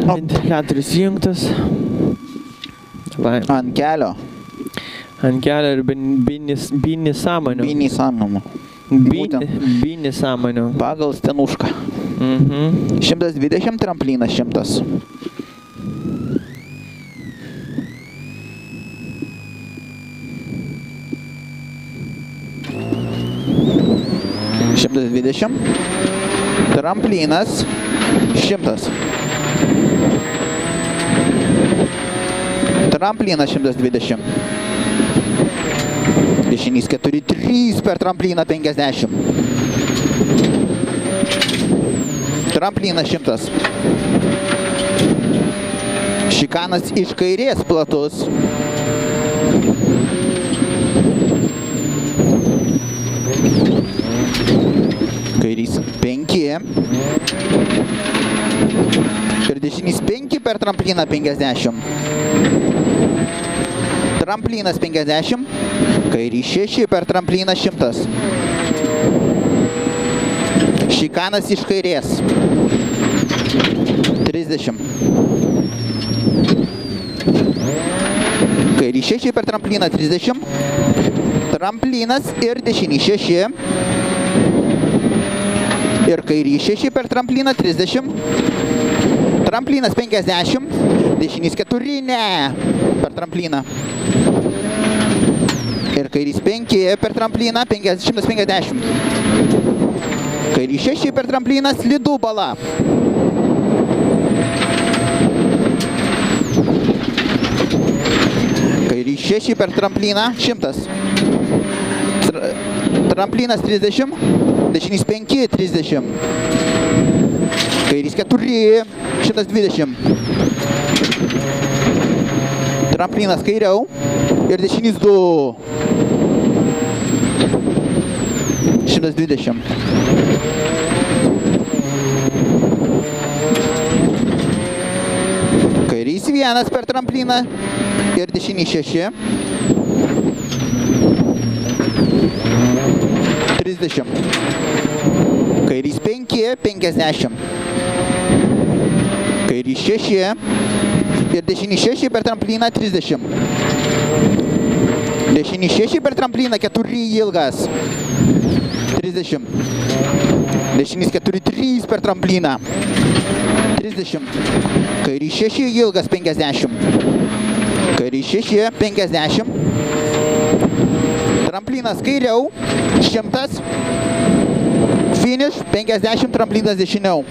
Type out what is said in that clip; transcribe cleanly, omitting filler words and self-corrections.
Ventiliatorius įjungtas. Ant kelio. Ant kelio ir bini sąmonių. Bini sąmonių. Bini sąmonių. Pagal stenušką. 120 tramplinas 100. Tramplinas 100. Tramplinas 120. Dešinys 4-3 per trampliną 50. Tramplinas 100. Šikanas iš kairės platus. Kairys 5. Ir dešinys 5 per trampliną 50. Tramplinas 50. Kairys 6 per trampliną 100. Šikanas iš kairės. 30. Kairys 6 per trampliną 30. Tramplinas ir dešinys 6. Ir kairys 6 per trampliną 30. Tramplinas 50. Dešinys 4, ne. Per trampliną. Ir kairys 5 per trampliną 150. Kairys 6 per trampliną slidų bala. Kairys 6 per trampliną 100. Tramplinas 30. Dešinys 5, 30. Kairys 4, 120. Tramplinas kairiau. Ir dešinys 2. 120. Kairys 1 per trampliną. Ir dešinys 6. 30. Kairys 5, 50. Kairys 6. Ir dešinys 6 per trampliną 30. Dešinys 6 per trampliną 4 ilgas. 30. Dešinys 4-3 per trampliną. 30. Kairys 6 ilgas 50. Kairys 6, 50. Tramplinas kairiau 100. Finish 50, tramplinas dešiniau.